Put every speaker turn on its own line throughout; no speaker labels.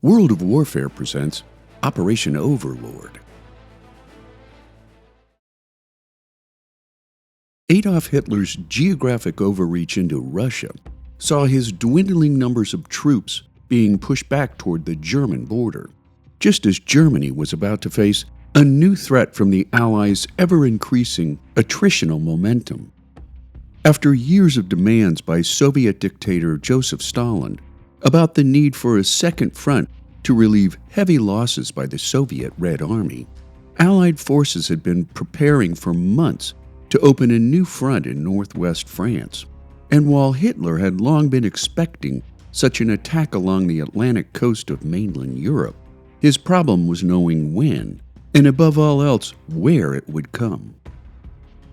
World of Warfare presents Operation Overlord. Adolf Hitler's geographic overreach into Russia saw his dwindling numbers of troops being pushed back toward the German border, just as Germany was about to face a new threat from the Allies' ever-increasing attritional momentum. After years of demands by Soviet dictator Joseph Stalin about the need for a second front to relieve heavy losses by the Soviet Red Army, Allied forces had been preparing for months to open a new front in northwest France. And while Hitler had long been expecting such an attack along the Atlantic coast of mainland Europe, his problem was knowing when, and above all else, where it would come.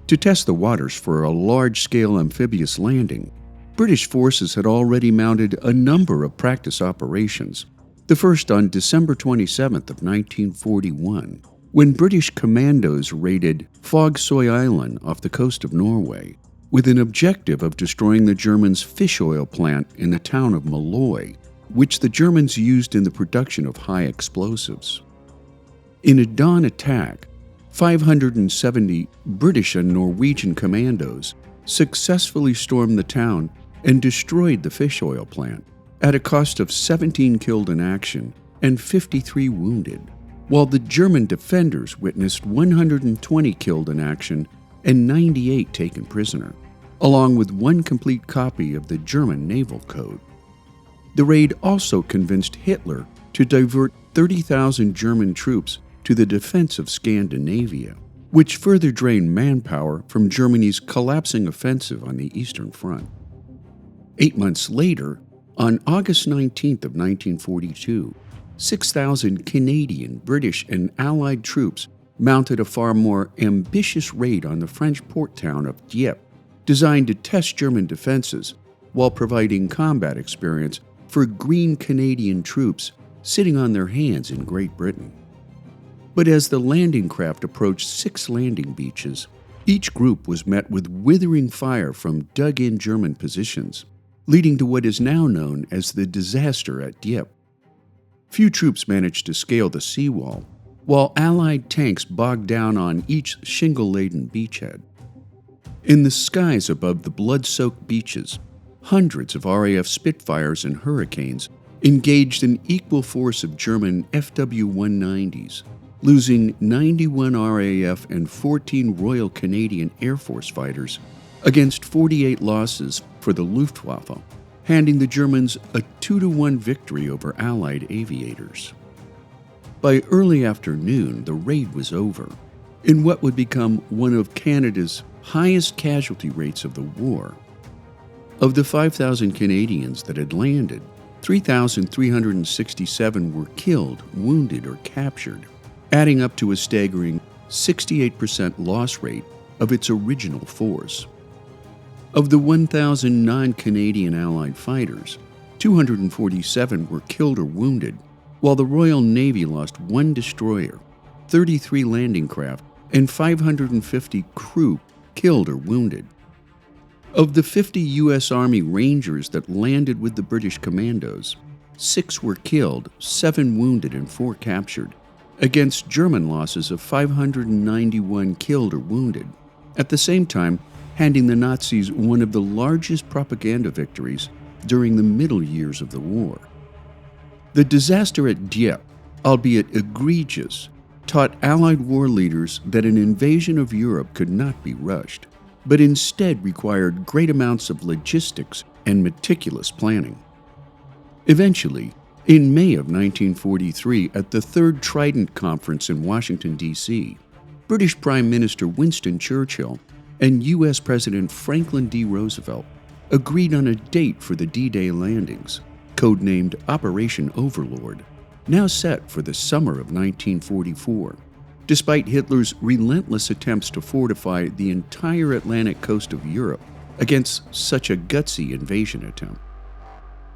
To test the waters for a large-scale amphibious landing, British forces had already mounted a number of practice operations, the first on December 27th of 1941, when British commandos raided Fogsoy Island off the coast of Norway, with an objective of destroying the Germans' fish oil plant in the town of Malloy, which the Germans used in the production of high explosives. In a dawn attack, 570 British and Norwegian commandos successfully stormed the town and destroyed the fish oil plant, at a cost of 17 killed in action and 53 wounded, while the German defenders witnessed 120 killed in action and 98 taken prisoner, along with one complete copy of the German Naval Code. The raid also convinced Hitler to divert 30,000 German troops to the defense of Scandinavia, which further drained manpower from Germany's collapsing offensive on the Eastern Front. 8 months later, on August 19th of 1942, 6,000 Canadian, British, and Allied troops mounted a far more ambitious raid on the French port town of Dieppe, designed to test German defenses while providing combat experience for green Canadian troops sitting on their hands in Great Britain. But as the landing craft approached 6 landing beaches, each group was met with withering fire from dug-in German positions, leading to what is now known as the disaster at Dieppe. Few troops managed to scale the seawall, while Allied tanks bogged down on each shingle-laden beachhead. In the skies above the blood-soaked beaches, hundreds of RAF Spitfires and Hurricanes engaged an equal force of German FW-190s, losing 91 RAF and 14 Royal Canadian Air Force fighters against 48 losses for the Luftwaffe, handing the Germans a 2-1 victory over Allied aviators. By early afternoon, the raid was over, in what would become one of Canada's highest casualty rates of the war. Of the 5,000 Canadians that had landed, 3,367 were killed, wounded, or captured, adding up to a staggering 68% loss rate of its original force. Of the 1,000 non-Canadian Allied fighters, 247 were killed or wounded, while the Royal Navy lost 1 destroyer, 33 landing craft, and 550 crew killed or wounded. Of the 50 U.S. Army Rangers that landed with the British commandos, 6 were killed, 7 wounded, and 4 captured, against German losses of 591 killed or wounded, at the same time handing the Nazis one of the largest propaganda victories during the middle years of the war. The disaster at Dieppe, albeit egregious, taught Allied war leaders that an invasion of Europe could not be rushed, but instead required great amounts of logistics and meticulous planning. Eventually, in May of 1943, at the Third Trident Conference in Washington, D.C., British Prime Minister Winston Churchill and U.S. President Franklin D. Roosevelt agreed on a date for the D-Day landings, codenamed Operation Overlord, now set for the summer of 1944, despite Hitler's relentless attempts to fortify the entire Atlantic coast of Europe against such a gutsy invasion attempt.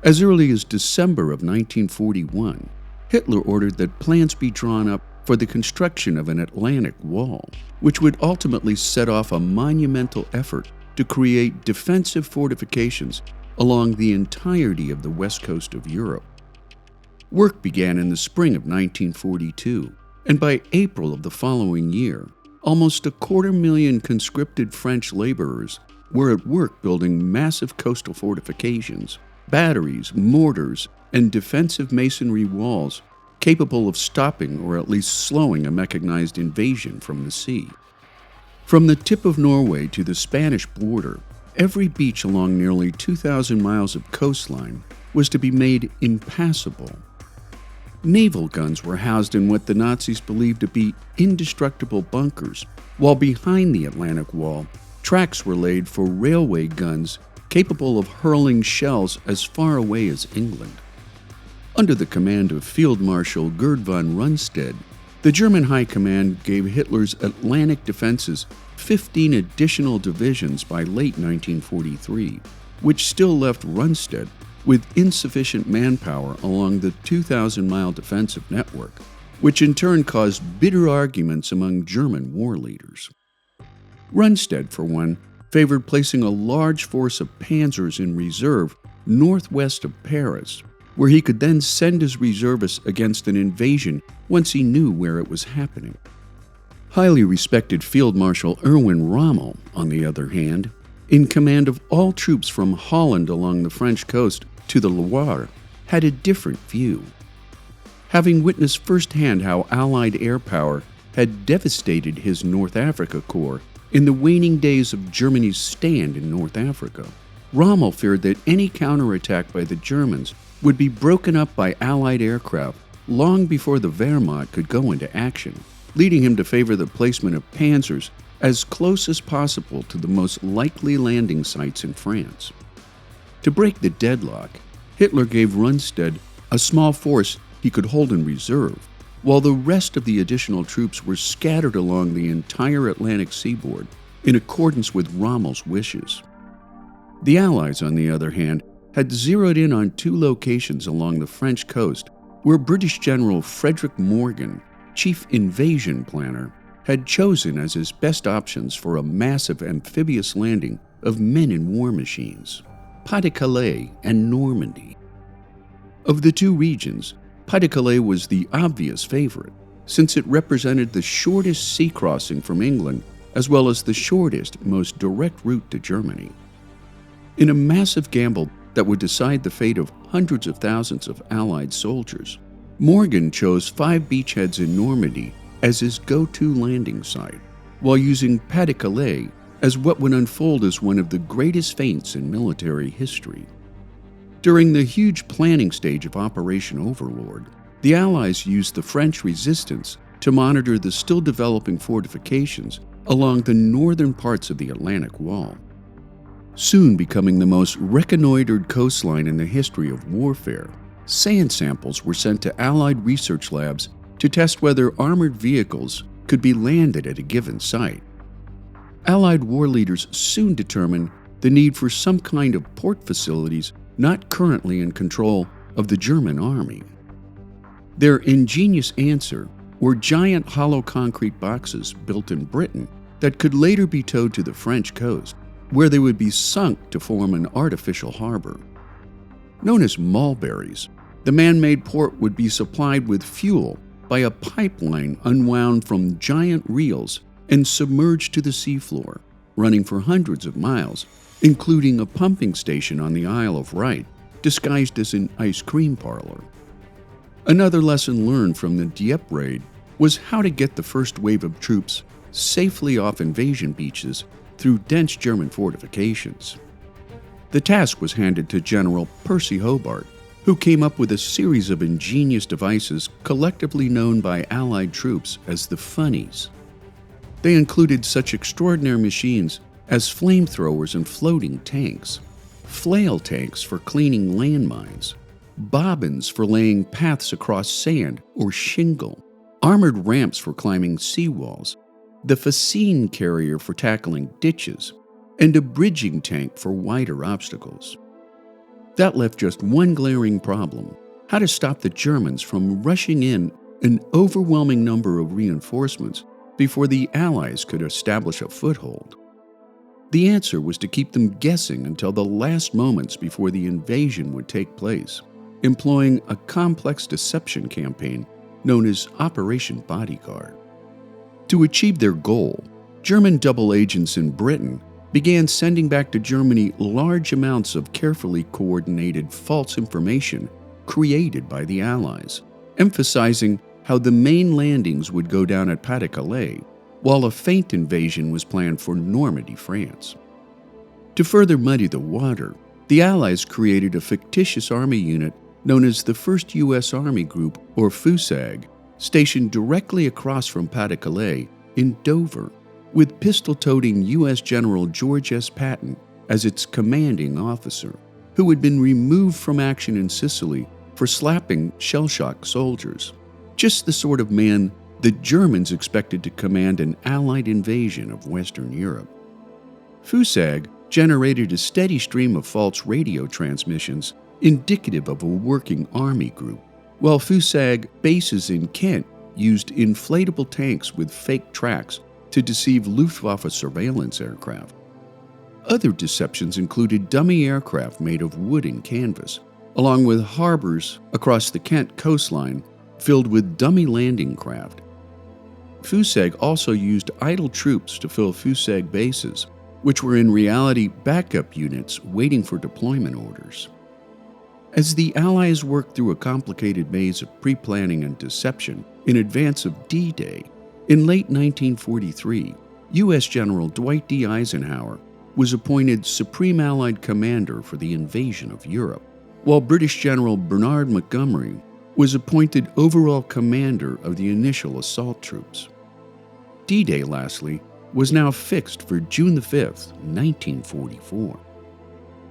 As early as December of 1941, Hitler ordered that plans be drawn up for the construction of an Atlantic wall, which would ultimately set off a monumental effort to create defensive fortifications along the entirety of the west coast of Europe. Work began in the spring of 1942, and by April of the following year, almost 250,000 conscripted French laborers were at work building massive coastal fortifications, batteries, mortars, and defensive masonry walls capable of stopping or at least slowing a mechanized invasion from the sea. From the tip of Norway to the Spanish border, every beach along nearly 2,000 miles of coastline was to be made impassable. Naval guns were housed in what the Nazis believed to be indestructible bunkers, while behind the Atlantic Wall, tracks were laid for railway guns capable of hurling shells as far away as England. Under the command of Field Marshal Gerd von Rundstedt, the German High Command gave Hitler's Atlantic defenses 15 additional divisions by late 1943, which still left Rundstedt with insufficient manpower along the 2,000-mile defensive network, which in turn caused bitter arguments among German war leaders. Rundstedt, for one, favored placing a large force of panzers in reserve northwest of Paris, where he could then send his reservists against an invasion once he knew where it was happening. Highly respected Field Marshal Erwin Rommel, on the other hand, in command of all troops from Holland along the French coast to the Loire, had a different view. Having witnessed firsthand how Allied air power had devastated his North Africa Corps in the waning days of Germany's stand in North Africa, Rommel feared that any counterattack by the Germans would be broken up by Allied aircraft long before the Wehrmacht could go into action, leading him to favor the placement of panzers as close as possible to the most likely landing sites in France. To break the deadlock, Hitler gave Rundstedt a small force he could hold in reserve, while the rest of the additional troops were scattered along the entire Atlantic seaboard in accordance with Rommel's wishes. The Allies, on the other hand, had zeroed in on two locations along the French coast where British General Frederick Morgan, chief invasion planner, had chosen as his best options for a massive amphibious landing of men in war machines: Pas-de-Calais and Normandy. Of the two regions, Pas-de-Calais was the obvious favorite, since it represented the shortest sea crossing from England as well as the shortest, most direct route to Germany. In a massive gamble that would decide the fate of hundreds of thousands of Allied soldiers, Morgan chose 5 beachheads in Normandy as his go-to landing site, while using Pas-de-Calais as what would unfold as one of the greatest feints in military history. During the huge planning stage of Operation Overlord, the Allies used the French resistance to monitor the still developing fortifications along the northern parts of the Atlantic Wall. Soon becoming the most reconnoitered coastline in the history of warfare, sand samples were sent to Allied research labs to test whether armored vehicles could be landed at a given site. Allied war leaders soon determined the need for some kind of port facilities not currently in control of the German army. Their ingenious answer were giant hollow concrete boxes built in Britain that could later be towed to the French coast, where they would be sunk to form an artificial harbor. Known as mulberries, the man-made port would be supplied with fuel by a pipeline unwound from giant reels and submerged to the seafloor, running for hundreds of miles, including a pumping station on the Isle of Wight, disguised as an ice cream parlor. Another lesson learned from the Dieppe raid was how to get the first wave of troops safely off invasion beaches through dense German fortifications. The task was handed to General Percy Hobart, who came up with a series of ingenious devices collectively known by Allied troops as the funnies. They included such extraordinary machines as flamethrowers and floating tanks, flail tanks for cleaning landmines, bobbins for laying paths across sand or shingle, armored ramps for climbing seawalls, the fascine carrier for tackling ditches, and a bridging tank for wider obstacles. That left just one glaring problem: how to stop the Germans from rushing in an overwhelming number of reinforcements before the Allies could establish a foothold. The answer was to keep them guessing until the last moments before the invasion would take place, employing a complex deception campaign known as Operation Bodyguard. To achieve their goal, German double agents in Britain began sending back to Germany large amounts of carefully coordinated false information created by the Allies, emphasizing how the main landings would go down at Pas-de-Calais, while a feint invasion was planned for Normandy, France. To further muddy the water, the Allies created a fictitious army unit known as the 1st U.S. Army Group, or FUSAG, stationed directly across from Pas-de-Calais in Dover, with pistol-toting U.S. General George S. Patton as its commanding officer, who had been removed from action in Sicily for slapping shell-shocked soldiers, just the sort of man the Germans expected to command an Allied invasion of Western Europe. FUSAG generated a steady stream of false radio transmissions indicative of a working army group, while FUSAG bases in Kent used inflatable tanks with fake tracks to deceive Luftwaffe surveillance aircraft. Other deceptions included dummy aircraft made of wood and canvas, along with harbors across the Kent coastline filled with dummy landing craft. FUSAG also used idle troops to fill FUSAG bases, which were in reality backup units waiting for deployment orders. As the Allies worked through a complicated maze of pre-planning and deception in advance of D-Day, in late 1943, U.S. General Dwight D. Eisenhower was appointed Supreme Allied Commander for the invasion of Europe, while British General Bernard Montgomery was appointed overall commander of the initial assault troops. D-Day, lastly, was now fixed for June 5, 1944.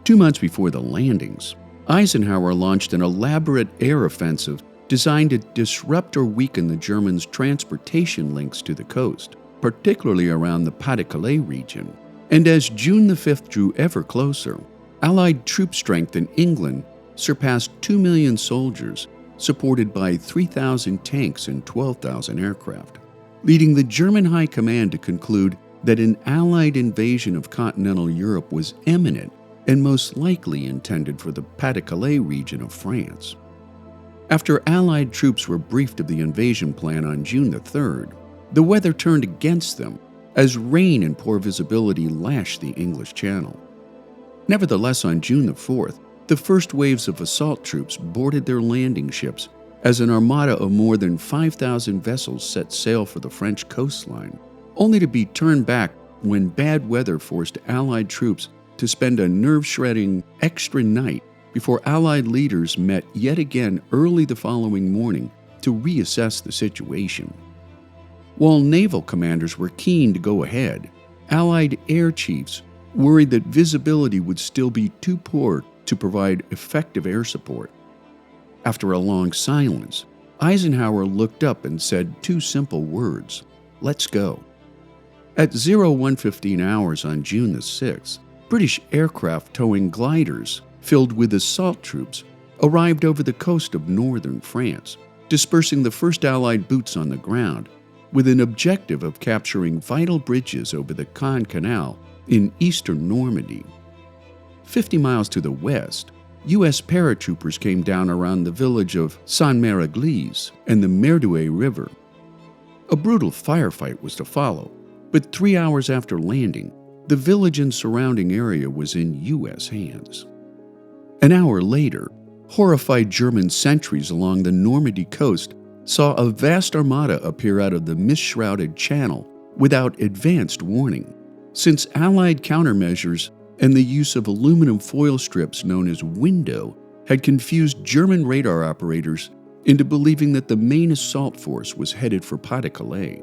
2 months before the landings, Eisenhower launched an elaborate air offensive designed to disrupt or weaken the Germans' transportation links to the coast, particularly around the Pas-de-Calais region. And as June 5th drew ever closer, Allied troop strength in England surpassed 2 million soldiers, supported by 3,000 tanks and 12,000 aircraft, leading the German High Command to conclude that an Allied invasion of continental Europe was imminent and most likely intended for the Pas-de-Calais region of France. After Allied troops were briefed of the invasion plan on June 3rd, the weather turned against them as rain and poor visibility lashed the English Channel. Nevertheless, on June 4th, the first waves of assault troops boarded their landing ships as an armada of more than 5,000 vessels set sail for the French coastline, only to be turned back when bad weather forced Allied troops to spend a nerve-shredding extra night before Allied leaders met yet again early the following morning to reassess the situation. While naval commanders were keen to go ahead, Allied air chiefs worried that visibility would still be too poor to provide effective air support. After a long silence, Eisenhower looked up and said 2 simple words: "Let's go." At 01:15 hours on June 6th, British aircraft towing gliders filled with assault troops arrived over the coast of northern France, dispersing the first Allied boots on the ground, with an objective of capturing vital bridges over the Caen Canal in eastern Normandy. 50 miles to the west, U.S. paratroopers came down around the village of Saint-Mère-Église and the Merdoué River. A brutal firefight was to follow, but 3 hours after landing, the village and surrounding area was in U.S. hands. An hour later, horrified German sentries along the Normandy coast saw a vast armada appear out of the mist-shrouded channel without advanced warning, since Allied countermeasures and the use of aluminum foil strips known as window had confused German radar operators into believing that the main assault force was headed for Pas-de-Calais.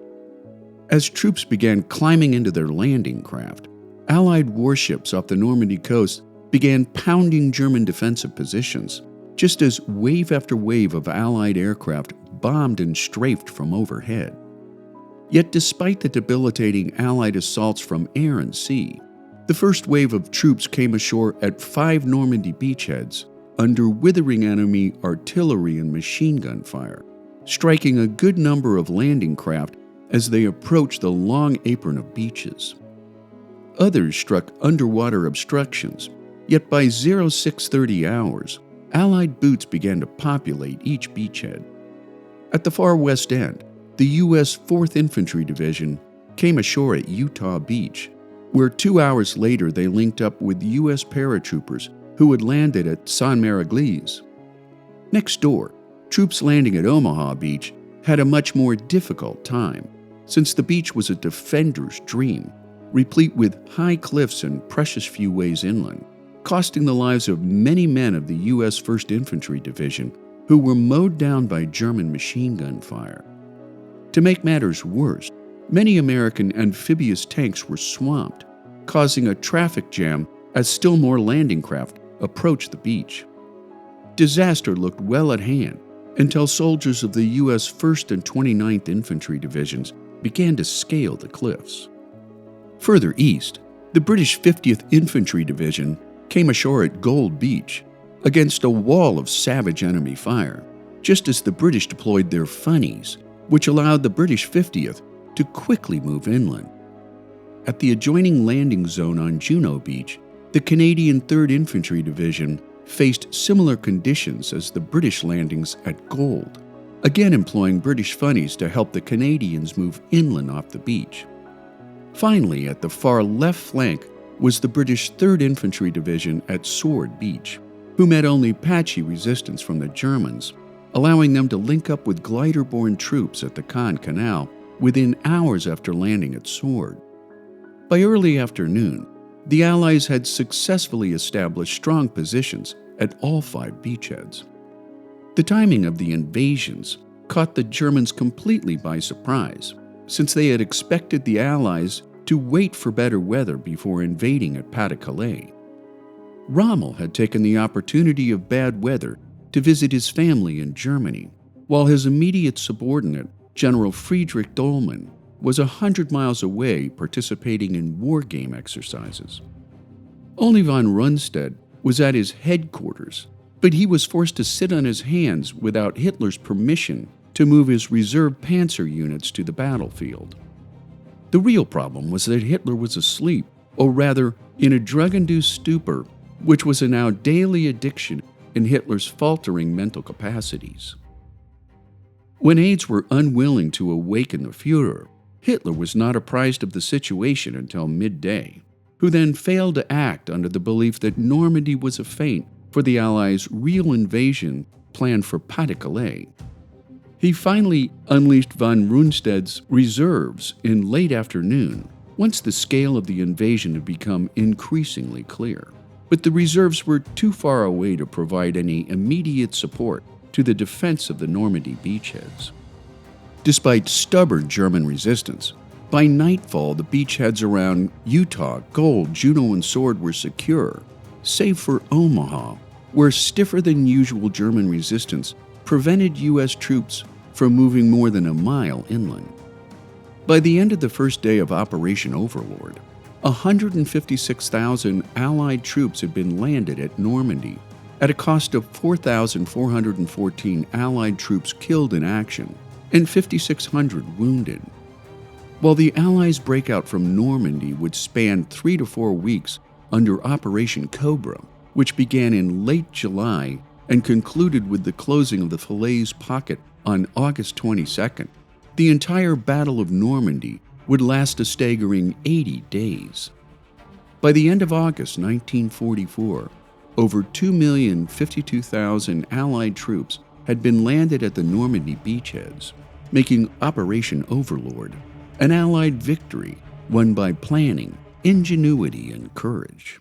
As troops began climbing into their landing craft, Allied warships off the Normandy coast began pounding German defensive positions, just as wave after wave of Allied aircraft bombed and strafed from overhead. Yet despite the debilitating Allied assaults from air and sea, the first wave of troops came ashore at 5 Normandy beachheads under withering enemy artillery and machine gun fire, striking a good number of landing craft as they approached the long apron of beaches. Others struck underwater obstructions, yet by 0630 hours, Allied boots began to populate each beachhead. At the far west end, the U.S. 4th Infantry Division came ashore at Utah Beach, where 2 hours later they linked up with U.S. paratroopers who had landed at San Mariglis. Next door, troops landing at Omaha Beach had a much more difficult time, since the beach was a defender's dream, replete with high cliffs and precious few ways inland, costing the lives of many men of the U.S. 1st Infantry Division who were mowed down by German machine gun fire. To make matters worse, many American amphibious tanks were swamped, causing a traffic jam as still more landing craft approached the beach. Disaster looked well at hand until soldiers of the U.S. 1st and 29th Infantry Divisions began to scale the cliffs. Further east, the British 50th Infantry Division came ashore at Gold Beach against a wall of savage enemy fire, just as the British deployed their funnies, which allowed the British 50th to quickly move inland. At the adjoining landing zone on Juno Beach, the Canadian 3rd Infantry Division faced similar conditions as the British landings at Gold, again employing British funnies to help the Canadians move inland off the beach. Finally, at the far left flank was the British 3rd Infantry Division at Sword Beach, who met only patchy resistance from the Germans, allowing them to link up with glider-borne troops at the Caen Canal within hours after landing at Sword. By early afternoon, the Allies had successfully established strong positions at all 5 beachheads. The timing of the invasions caught the Germans completely by surprise, since they had expected the Allies to wait for better weather before invading at Pas-de-Calais. Rommel had taken the opportunity of bad weather to visit his family in Germany, while his immediate subordinate, General Friedrich Dollmann, was 100 miles away participating in war game exercises. Only von Rundstedt was at his headquarters, but he was forced to sit on his hands without Hitler's permission to move his reserve panzer units to the battlefield. The real problem was that Hitler was asleep, or rather, in a drug-induced stupor, which was a now daily addiction in Hitler's faltering mental capacities. When aides were unwilling to awaken the Führer, Hitler was not apprised of the situation until midday, who then failed to act under the belief that Normandy was a feint for the Allies' real invasion planned for Pas-de-Calais. He finally unleashed von Rundstedt's reserves in late afternoon, once the scale of the invasion had become increasingly clear. But the reserves were too far away to provide any immediate support to the defense of the Normandy beachheads. Despite stubborn German resistance, by nightfall the beachheads around Utah, Gold, Juno, and Sword were secure, save for Omaha, where stiffer than usual German resistance prevented U.S. troops from moving more than a mile inland. By the end of the first day of Operation Overlord, 156,000 Allied troops had been landed at Normandy, at a cost of 4,414 Allied troops killed in action and 5,600 wounded. While the Allies' breakout from Normandy would span 3 to 4 weeks under Operation Cobra, which began in late July and concluded with the closing of the Falaise Pocket on August 22nd, the entire Battle of Normandy would last a staggering 80 days. By the end of August 1944, over 2,052,000 Allied troops had been landed at the Normandy beachheads, making Operation Overlord an Allied victory won by planning, ingenuity, and courage.